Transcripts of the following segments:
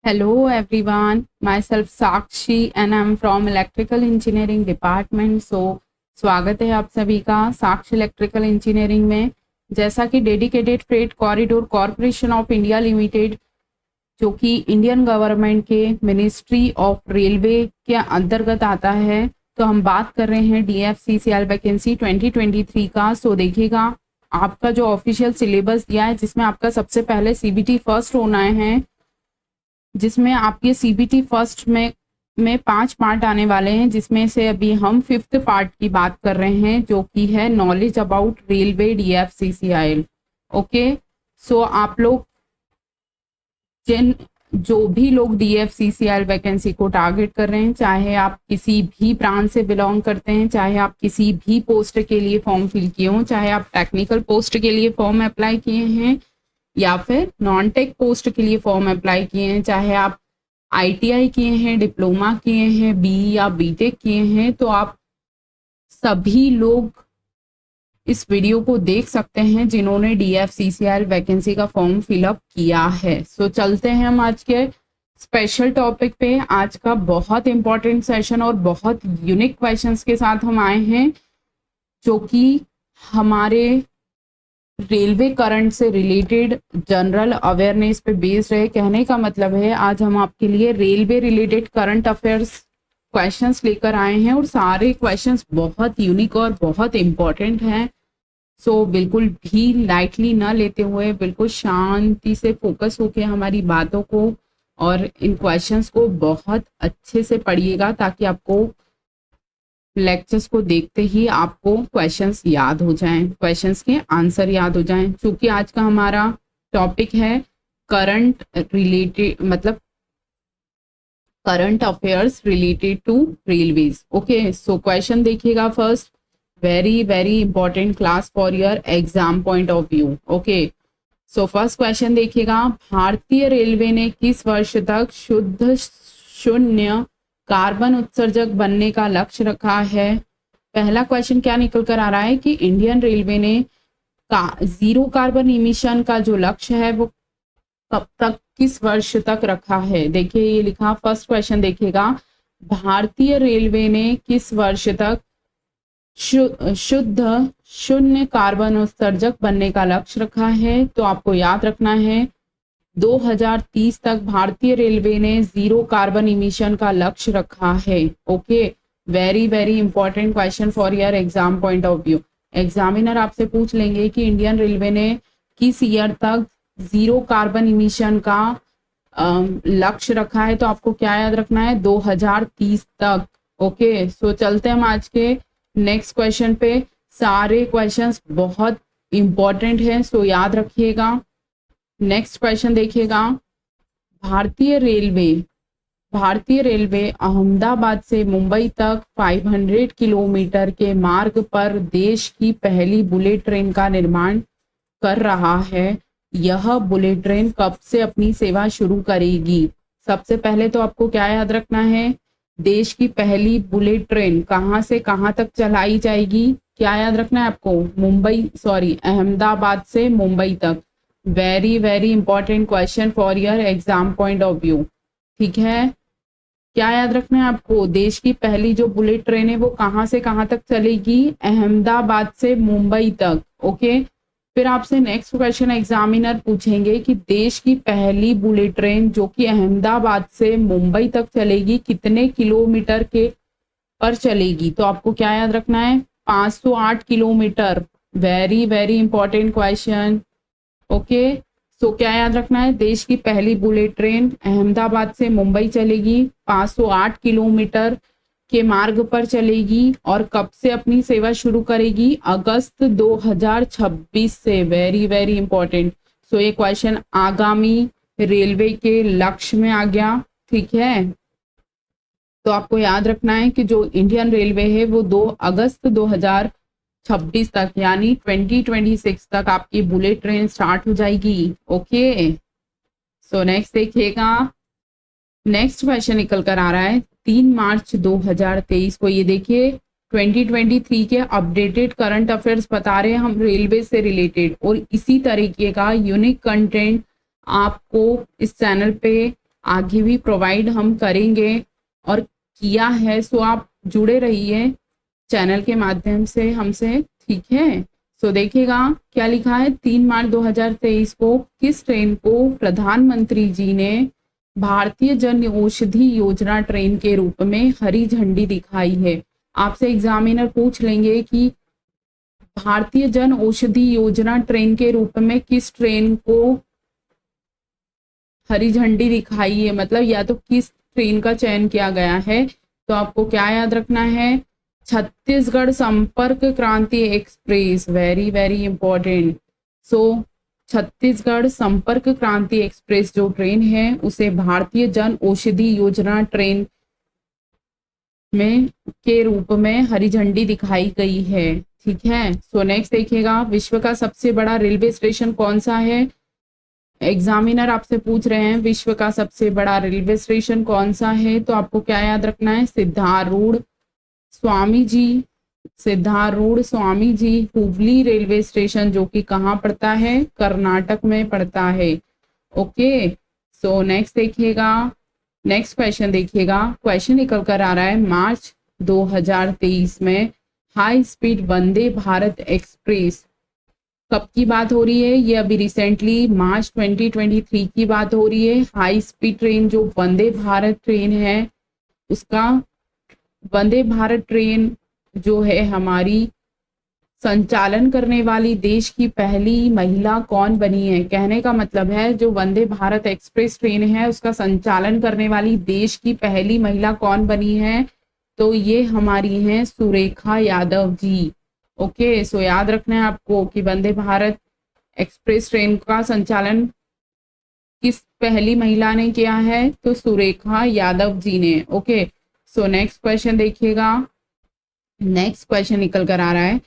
Hello everyone, myself Sakshi and I'm from Electrical Engineering Department. स्वागत है आप सभी का साक्षी इलेक्ट्रिकल इंजीनियरिंग में। जैसा कि dedicated freight corridor corporation of India limited जो कि इंडियन गवर्नमेंट के मिनिस्ट्री ऑफ रेलवे के अंतर्गत आता है, तो हम बात कर रहे हैं DFCCL वैकेंसी 2023 का। देखिएगा आपका जो ऑफिशियल सिलेबस दिया है जिसमें आपका सबसे पहले CBT फर्स्ट होना है, जिसमें आपके CBT फर्स्ट में 5 पार्ट आने वाले हैं, जिसमें से अभी हम 5th पार्ट की बात कर रहे हैं जो कि है knowledge about railway DFCCL। Okay, आप लोग जो भी लोग DFCCL वैकेंसी को टारगेट कर रहे हैं, चाहे आप किसी भी ब्रांच से बिलोंग करते हैं, चाहे आप किसी भी पोस्ट के लिए फॉर्म फिल किए हों, चाहे आप टेक्निकल पोस्ट के लिए फॉर्म अप्लाई किए हैं या फिर नॉन टेक पोस्ट के लिए फॉर्म अप्लाई किए हैं, चाहे आप ITI किए हैं, डिप्लोमा किए हैं, BE या BTech किए हैं, तो आप सभी लोग इस वीडियो को देख सकते हैं जिन्होंने DFCCL वैकेंसी का फॉर्म फिलअप किया है। चलते हैं हम आज के स्पेशल टॉपिक पे। आज का बहुत इंपॉर्टेंट सेशन और बहुत यूनिक क्वेश्चंस के साथ हम आए हैं जो कि हमारे रेलवे करंट से रिलेटेड जनरल अवेयरनेस पे बेस्ड है। कहने का मतलब है आज हम आपके लिए railway related current affairs questions लेकर आए हैं और सारे क्वेश्चंस बहुत यूनिक और बहुत इम्पोर्टेंट हैं। बिल्कुल भी लाइटली ना लेते हुए बिल्कुल शांति से फोकस होके हमारी बातों को और इन क्वेश्चंस को बहुत अच्छे से पढ़िएगा ताकि आपको लेक्चर्स को देखते ही आपको क्वेश्चंस याद हो जाएं, क्वेश्चंस के आंसर याद हो जाएं। क्योंकि आज का हमारा टॉपिक है करंट रिलेटेड, मतलब current affairs related to railways. Okay, question देखिएगा first, very very important class for your exam point of view. Okay, first question देखिएगा, भारतीय रेलवे ने किस वर्ष तक शुद्ध शून्य कार्बन उत्सर्जक बनने का लक्ष्य रखा है। पहला क्वेश्चन क्या निकल कर आ रहा है कि इंडियन रेलवे ने जीरो कार्बन इमिशन का जो लक्ष्य है वो कब तक, किस वर्ष तक रखा है। देखिए ये लिखा, फर्स्ट क्वेश्चन देखिएगा, भारतीय रेलवे ने किस वर्ष तक शुद्ध शून्य कार्बन उत्सर्जक बनने का लक्ष्य रखा है। तो आपको याद रखना है 2030 तक भारतीय रेलवे ने जीरो कार्बन इमिशन का लक्ष्य रखा है। Okay, very very important question for your exam point of view. Examiner आपसे पूछ लेंगे कि इंडियन रेलवे ने किस ईयर तक जीरो कार्बन इमिशन का लक्ष्य रखा है, तो आपको क्या याद रखना है, 2030 तक। ओके, चलते हैं हम आज के नेक्स्ट क्वेश्चन पे। सारे क्वेश्चंस बहुत इंपॉर्टेंट हैं, याद रखिएगा। नेक्स्ट क्वेश्चन देखिएगा, भारतीय रेलवे अहमदाबाद से मुंबई तक 500 किलोमीटर के मार्ग पर देश की पहली बुलेट ट्रेन का निर्माण कर रहा है। यह बुलेट ट्रेन कब से अपनी सेवा शुरू करेगी। सबसे पहले तो आपको क्या याद रखना है, देश की पहली बुलेट ट्रेन कहां से कहां तक चलाई जाएगी, क्या याद रखना है आपको, अहमदाबाद से मुंबई तक। Very very important question for your exam point of view. ठीक है, क्या याद रखना है आपको, देश की पहली जो बुलेट ट्रेन है वो कहां से कहां तक चलेगी, अहमदाबाद से मुंबई तक। ओके, फिर आपसे नेक्स्ट क्वेश्चन एग्जामिनर पूछेंगे कि देश की पहली बुलेट ट्रेन जो कि अहमदाबाद से मुंबई तक चलेगी कितने किलोमीटर के पर चलेगी। तो आपको क्या याद रखना है, 508 kilometre. Very very important question. Okay, क्या याद रखना है, देश की पहली बुलेट ट्रेन अहमदाबाद से मुंबई चलेगी, 508 किलोमीटर के मार्ग पर चलेगी और कब से अपनी सेवा शुरू करेगी, अगस्त 2026 से। Very very important. ये क्वेश्चन आगामी रेलवे के लक्ष्य में आ गया। ठीक है, तो आपको याद रखना है कि जो इंडियन रेलवे है वो 2 अगस्त 2026 तक यानी 2026 तक आपकी बुलेट ट्रेन स्टार्ट हो जाएगी। ओके, नेक्स्ट देखिएगा, नेक्स्ट क्वेश्चन निकल कर आ रहा है 3 मार्च 2023 को। ये देखिए 2023 के अपडेटेड करंट अफेयर्स बता रहे हैं हम रेलवे से रिलेटेड, और इसी तरीके का यूनिक कंटेंट आपको इस चैनल पे आगे भी प्रोवाइड हम करेंगे और किया है। सो आप जुड़े रहिए चैनल के माध्यम से हमसे, ठीक है। सो देखिएगा क्या लिखा है, 3 मार्च 2023 को किस ट्रेन को प्रधानमंत्री जी ने भारतीय जन औषधि योजना ट्रेन के रूप में हरी झंडी दिखाई है। आपसे एग्जामिनर पूछ लेंगे कि भारतीय जन औषधि योजना ट्रेन के रूप में किस ट्रेन को हरी झंडी दिखाई है, मतलब या तो किस ट्रेन का चयन किया गया है। तो आपको क्या याद रखना है, छत्तीसगढ़ संपर्क क्रांति एक्सप्रेस, वेरी वेरी इंपॉर्टेंट। सो छत्तीसगढ़ संपर्क क्रांति एक्सप्रेस जो ट्रेन है उसे भारतीय जन औषधि योजना ट्रेन में के रूप में हरी झंडी दिखाई गई है, ठीक है। सो नेक्स्ट देखिएगा, विश्व का सबसे बड़ा रेलवे स्टेशन कौन सा है। एग्जामिनर आपसे पूछ रहे हैं विश्व का सबसे बड़ा रेलवे स्टेशन कौन सा है। तो आपको क्या याद रखना है, सिद्धारूढ़ स्वामी जी, सिद्धारूढ़ स्वामी जी हुबली रेलवे स्टेशन, जो कि कहाँ पड़ता है, कर्नाटक में पड़ता है। ओके, सो नेक्स्ट देखिएगा, नेक्स्ट क्वेश्चन देखिएगा। क्वेश्चन निकल कर आ रहा है, मार्च 2023 में high speed Vande Bharat express कब की बात हो रही है, ये अभी रिसेंटली मार्च 2023 की बात हो रही है। हाई स्पीड ट्रेन जो वंदे भारत ट्रेन है उसका, वंदे भारत ट्रेन जो है हमारी संचालन करने वाली देश की पहली महिला कौन बनी है। कहने का मतलब है जो वंदे भारत एक्सप्रेस ट्रेन है उसका संचालन करने वाली देश की पहली महिला कौन बनी है, तो ये हमारी हैं सुरेखा यादव जी। ओके, सो याद रखना है आपको कि वंदे भारत एक्सप्रेस ट्रेन का संचालन किस पहली महिला ने किया है, तो सुरेखा यादव जी ने। ओके, सो नेक्स्ट क्वेश्चन देखिएगा, नेक्स्ट क्वेश्चन निकल कर आ रहा है,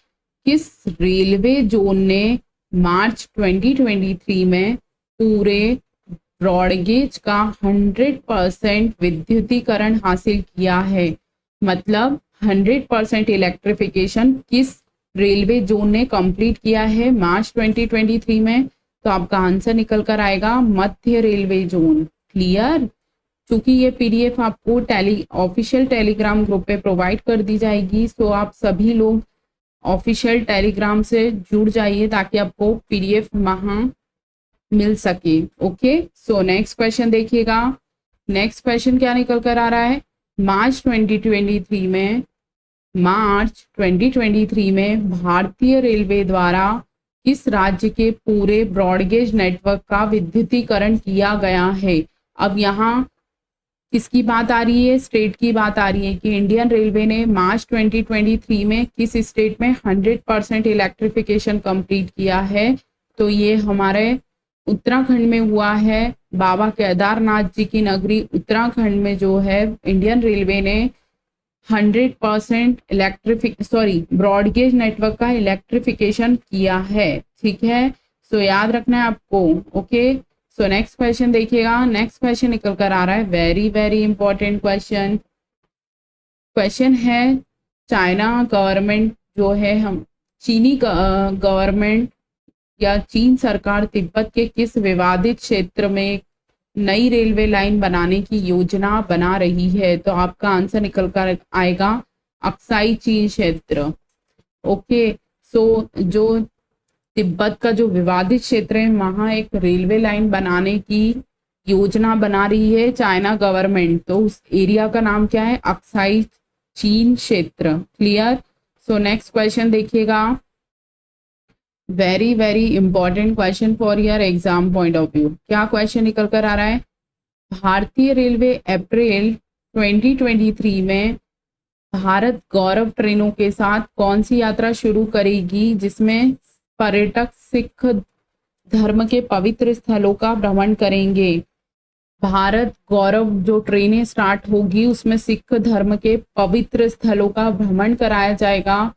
किस रेलवे जोन ने मार्च 2023 में पूरे ब्रॉडगेज का 100% विद्युतीकरण हासिल किया है। मतलब 100% इलेक्ट्रिफिकेशन किस रेलवे जोन ने कंप्लीट किया है मार्च 2023 में, तो आपका आंसर निकल कर आएगा मध्य रेलवे जोन। क्लियर, क्योंकि ये पीडीएफ आपको ऑफिशियल टेलीग्राम ग्रुप पे प्रोवाइड कर दी जाएगी। सो आप सभी लोग ऑफिशियल टेलीग्राम से जुड़ जाइए ताकि आपको पीडीएफ वहां मिल सके। ओके, सो नेक्स्ट क्वेश्चन देखिएगा, नेक्स्ट क्वेश्चन क्या निकल कर आ रहा है, मार्च 2023 में भारतीय रेलवे द्वारा किस राज्य के पूरे ब्रॉडगेज नेटवर्क का विद्युतीकरण किया गया है। अब यहाँ किसकी बात आ रही है, स्टेट की बात आ रही है कि इंडियन रेलवे ने मार्च 2023 में किस स्टेट में 100% इलेक्ट्रिफिकेशन कंप्लीट किया है, तो ये हमारे उत्तराखंड में हुआ है। बाबा केदारनाथ जी की नगरी उत्तराखंड में जो है इंडियन रेलवे ने 100% ब्रॉडगेज नेटवर्क का इलेक्ट्रिफिकेशन किया है, ठीक है। सो याद रखना है आपको। ओके, सो नेक्स्ट क्वेश्चन देखिएगा, नेक्स्ट क्वेश्चन निकल कर आ रहा है, very very important question. Question है, चाइना गवर्नमेंट जो है, हम चीनी गवर्नमेंट या चीन सरकार तिब्बत के किस विवादित क्षेत्र में नई रेलवे लाइन बनाने की योजना बना रही है, तो आपका आंसर निकल कर आएगा अक्साई चीन क्षेत्र। ओके, सो जो तिब्बत का जो विवादित क्षेत्र है वहां एक रेलवे लाइन बनाने की योजना बना रही है चाइना गवर्नमेंट, तो उस एरिया का नाम क्या है, अक्साई चीन क्षेत्र। क्लियर, सो नेक्स्ट क्वेश्चन देखिएगा, very very important question for your exam point of view. क्या क्वेश्चन निकल कर आ रहा है, भारतीय रेलवे अप्रैल 2023 में भारत गौरव ट्रेनों के साथ कौन सी यात्रा शुरू करेगी जिसमें पर्यटक सिख धर्म के पवित्र स्थलों का भ्रमण करेंगे। भारत गौरव जो ट्रेनें स्टार्ट होगी उसमें सिख धर्म के पवित्र स्थलों का भ्रमण कराया जाएगा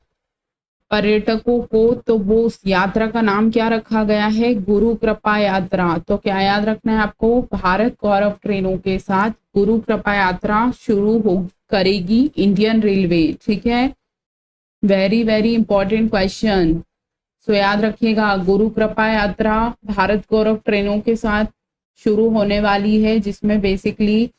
पर्यटकों को, तो वो उस यात्रा का नाम क्या रखा गया है, गुरु कृपा यात्रा। तो क्या याद रखना है आपको, भारत गौरव ट्रेनों के साथ गुरु कृपा यात्रा शुरू हो करेगी इंडियन रेलवे, ठीक है। वेरी वेरी इंपॉर्टेंट क्वेश्चन, सो याद रखिएगा गुरु कृपा यात्रा भारत गौरव ट्रेनों के साथ शुरू होने वाली है, जिसमें बेसिकली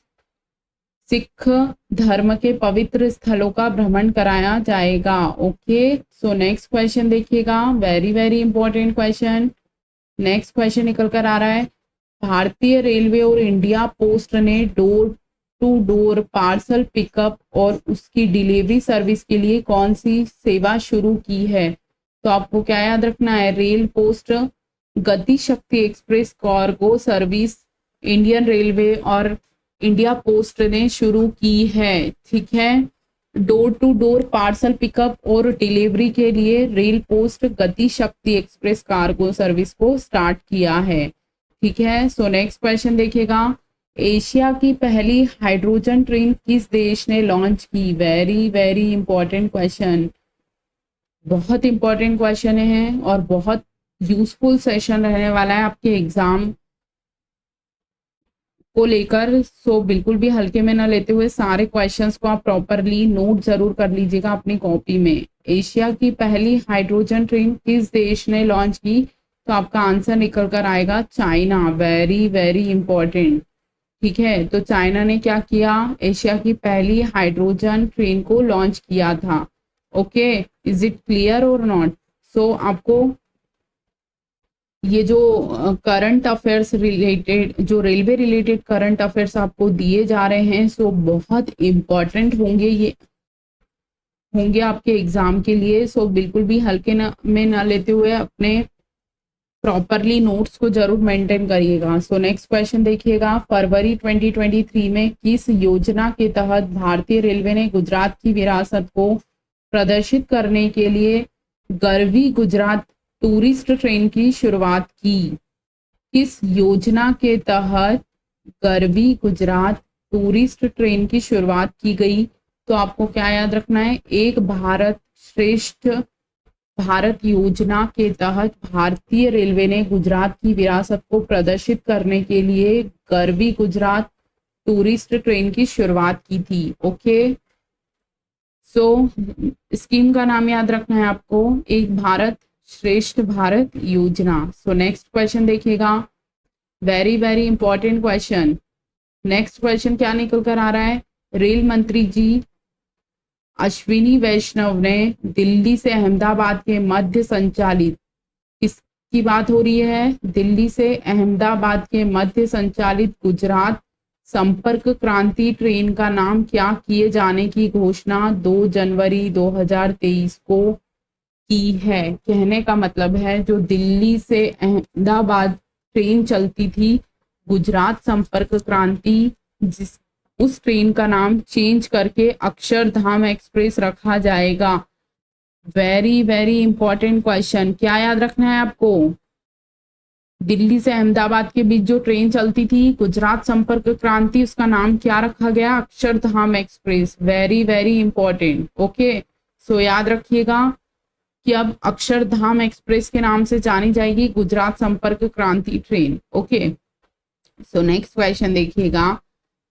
सिख धर्म के पवित्र स्थलों का भ्रमण कराया जाएगा। ओके, सो नेक्स्ट क्वेश्चन देखिएगा, very very important question. Next question निकल कर आ रहा है, भारतीय रेलवे और इंडिया पोस्ट ने door to door parcel pickup और उसकी डिलीवरी सर्विस के लिए कौन सी सेवा शुरू की है? तो आपको क्या याद रखना है, rail post Gati Shakti express cargo service Indian railway और इंडिया पोस्ट ने शुरू की है। ठीक है, door to door parcel pickup और डिलीवरी के लिए rail post Gati Shakti express cargo service को स्टार्ट किया है। ठीक है, सो नेक्स्ट क्वेश्चन देखिएगा, एशिया की पहली हाइड्रोजन ट्रेन किस देश ने लॉन्च की? वेरी वेरी इंपॉर्टेंट क्वेश्चन, बहुत इंपॉर्टेंट क्वेश्चन है और बहुत यूजफुल सेशन रहने वाला है आपके एग्जाम को लेकर। सो बिल्कुल भी हल्के में ना लेते हुए सारे क्वेश्चंस को आप प्रॉपरली नोट जरूर कर लीजिएगा अपनी कॉपी में। एशिया की पहली हाइड्रोजन ट्रेन किस देश ने लॉन्च की? तो आपका आंसर निकल कर आएगा चाइना। Very very important. ठीक है, तो चाइना ने क्या किया, एशिया की पहली हाइड्रोजन ट्रेन को लॉन्च किया था। ओके, इज इट क्लियर और नॉट? सो आपको ये जो करंट अफेयर्स रिलेटेड, जो रेलवे रिलेटेड करंट अफेयर्स आपको दिए जा रहे हैं, सो बहुत इंपॉर्टेंट होंगे, ये होंगे आपके एग्जाम के लिए। सो बिल्कुल भी हल्के में ना लेते हुए अपने प्रॉपरली नोट्स को जरूर मेंटेन करिएगा। सो नेक्स्ट क्वेश्चन देखिएगा, फरवरी 2023 में किस योजना के तहत भारतीय रेलवे ने गुजरात की विरासत को प्रदर्शित करने के लिए गरवी गुजरात टूरिस्ट ट्रेन की शुरुआत की? किस योजना के तहत गरवी गुजरात टूरिस्ट ट्रेन की शुरुआत की गई? तो आपको क्या याद रखना है, एक भारत श्रेष्ठ भारत योजना के तहत भारतीय रेलवे ने गुजरात की विरासत को प्रदर्शित करने के लिए गरवी गुजरात टूरिस्ट ट्रेन की शुरुआत की थी। ओके, सो स्कीम का नाम याद रखना है आपको, एक भारत श्रेष्ठ भारत योजना। सो नेक्स्ट क्वेश्चन देखिएगा, very very important question. Next question क्या निकल कर आ रहा है, रेल मंत्री जी अश्विनी वैष्णव ने दिल्ली से अहमदाबाद के मध्य संचालित, किसकी बात हो रही है, दिल्ली से अहमदाबाद के मध्य संचालित गुजरात संपर्क क्रांति ट्रेन का नाम क्या किए जाने की घोषणा 2 जनवरी 2023 को की है? कहने का मतलब है, जो दिल्ली से अहमदाबाद ट्रेन चलती थी गुजरात संपर्क क्रांति, जिस उस ट्रेन का नाम चेंज करके अक्षरधाम एक्सप्रेस रखा जाएगा। वेरी वेरी इंपॉर्टेंट क्वेश्चन, क्या याद रखना है आपको, दिल्ली से अहमदाबाद के बीच जो ट्रेन चलती थी गुजरात संपर्क क्रांति, उसका नाम क्या रखा गया, Akshardham express. Very very important. Okay, so याद रखिएगा कि अब अक्षरधाम एक्सप्रेस के नाम से जानी जाएगी गुजरात संपर्क क्रांति train. Okay, so next question देखिएगा,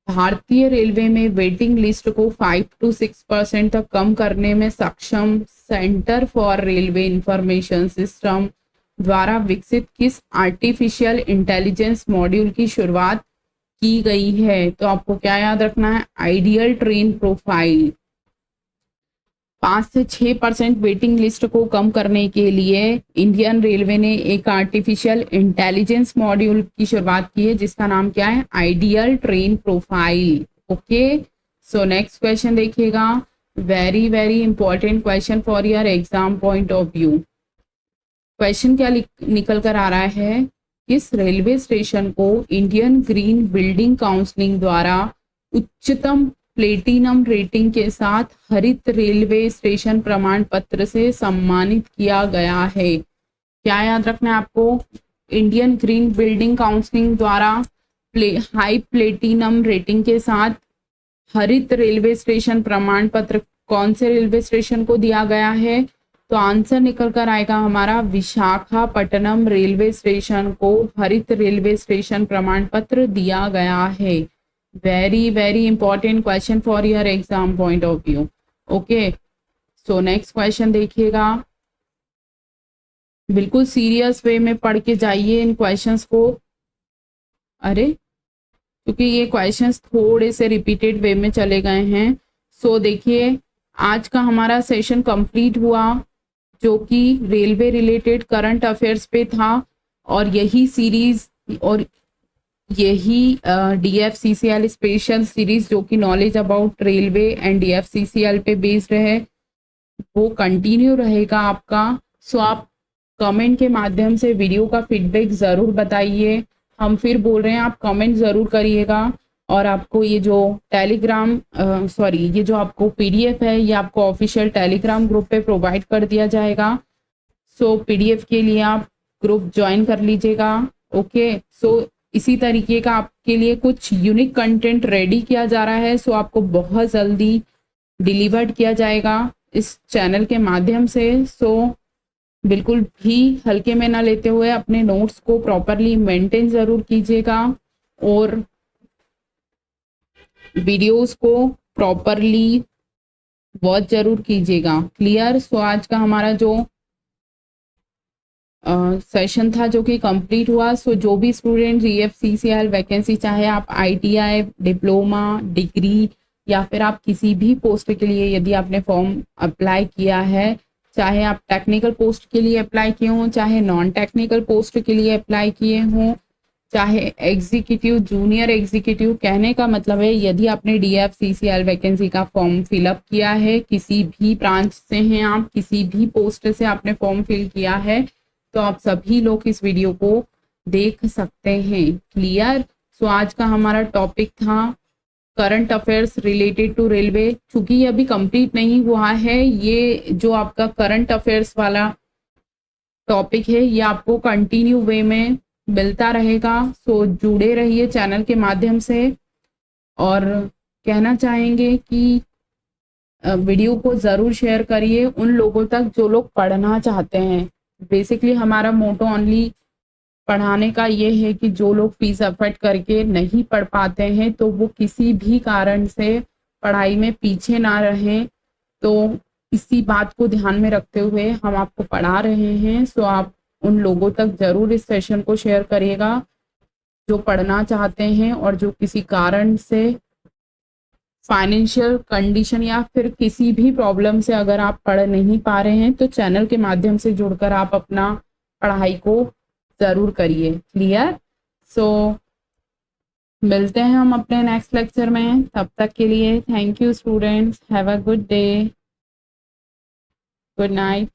भारतीय रेलवे में वेटिंग लिस्ट को 5 to 6% तक कम करने में सक्षम centre for railway information system द्वारा विकसित किस आर्टिफिशियल इंटेलिजेंस मॉड्यूल की शुरुआत की गई है? तो आपको क्या याद रखना है, आइडियल ट्रेन प्रोफाइल। 5 से 6% वेटिंग लिस्ट को कम करने के लिए इंडियन रेलवे ने एक आर्टिफिशियल इंटेलिजेंस मॉड्यूल की शुरुआत की है, जिसका नाम क्या है, ideal train profile. Okay, so next question देखिएगा, very very important question for your exam point of view. Question क्या निकल कर आ रहा है, किस रेलवे स्टेशन को इंडियन ग्रीन बिल्डिंग काउंसिल द्वारा उच्चतम प्लेटिनम रेटिंग के साथ हरित रेलवे स्टेशन प्रमाण पत्र से सम्मानित किया गया है? क्या याद रखना है आपको, इंडियन ग्रीन बिल्डिंग काउंसिल द्वारा हाई प्लेटिनम रेटिंग के साथ हरित रेलवे स्टेशन प्रमाण पत्र कौन से रेलवे स्टेशन को दिया गया है? तो आंसर निकल कर आएगा हमारा विशाखापट्टनम रेलवे स्टेशन को हरित रेलवे स्टेशन प्रमाण पत्र दिया गया है। Very very important question for your exam point of view. Okay, so next question देखिएगा, बिल्कुल सीरियस वे में पढ़ के जाइए इन क्वेश्चंस को, अरे, क्योंकि ये क्वेश्चंस थोड़े से रिपीटेड वे में चले गए हैं। सो देखिए, आज का हमारा सेशन कंप्लीट हुआ, जो कि रेलवे रिलेटेड करंट अफेयर्स पे था, और यही सीरीज और यही DFCCL स्पेशल सीरीज जो कि knowledge about railway and DFCCL पे बेस्ड है, वो कंटिन्यू रहेगा आपका। सो आप कमेंट के माध्यम से वीडियो का फीडबैक ज़रूर बताइए। हम फिर बोल रहे हैं, आप कमेंट ज़रूर करिएगा, और आपको ये जो टेलीग्राम ये जो आपको PDF है, ये आपको ऑफिशियल टेलीग्राम ग्रुप पे प्रोवाइड कर दिया जाएगा। सो PDF के लिए आप ग्रुप ज्वाइन कर लीजिएगा। ओके, सो इसी तरीके का आपके लिए कुछ यूनिक कंटेंट रेडी किया जा रहा है। सो आपको बहुत जल्दी डिलीवर्ड किया जाएगा इस चैनल के माध्यम से। सो बिल्कुल भी हल्के में ना लेते हुए अपने नोट्स को प्रॉपरली मेंटेन ज़रूर कीजिएगा, और वीडियोस को प्रॉपरली वॉच जरूर कीजिएगा। क्लियर? सो आज का हमारा जो सेशन था जो कि कंप्लीट हुआ। सो जो भी स्टूडेंट DFCCL वैकेंसी, चाहे आप ITI, डिप्लोमा, डिग्री, या फिर आप किसी भी पोस्ट के लिए यदि आपने फॉर्म अप्लाई किया है, चाहे आप टेक्निकल पोस्ट के लिए अप्लाई किए हों, चाहे नॉन टेक्निकल पोस्ट के लिए अप्लाई किए हों, चाहे एग्जीक्यूटिव, जूनियर एग्जीक्यूटिव, कहने का मतलब है यदि आपने DFCCL वैकेंसी का फॉर्म फिलअप किया है, किसी भी ब्रांच से हैं आप, किसी भी पोस्ट से आपने फॉर्म फिल किया है, तो आप सभी लोग इस वीडियो को देख सकते हैं। क्लियर? सो आज का हमारा टॉपिक था current affairs related to railway. चूंकि ये अभी कंप्लीट नहीं हुआ है, ये जो आपका करंट अफेयर्स वाला टॉपिक है, ये आपको कंटिन्यू वे में मिलता रहेगा। सो जुड़े रहिए चैनल के माध्यम से, और कहना चाहेंगे कि वीडियो को ज़रूर शेयर करिए उन लोगों तक जो लोग पढ़ना चाहते हैं। बेसिकली हमारा मोटो ओनली पढ़ाने का ये है कि जो लोग फीस अफोर्ड करके नहीं पढ़ पाते हैं, तो वो किसी भी कारण से पढ़ाई में पीछे ना रहें। तो इसी बात को ध्यान में रखते हुए हम आपको पढ़ा रहे हैं। सो आप उन लोगों तक ज़रूर इस सेशन को शेयर करिएगा जो पढ़ना चाहते हैं, और जो किसी कारण से, फाइनेंशियल कंडीशन या फिर किसी भी प्रॉब्लम से अगर आप पढ़ नहीं पा रहे हैं, तो चैनल के माध्यम से जुड़कर आप अपना पढ़ाई को ज़रूर करिए। क्लियर? सो मिलते हैं हम अपने नेक्स्ट लेक्चर में। तब तक के लिए thank you students, have a good day, good night.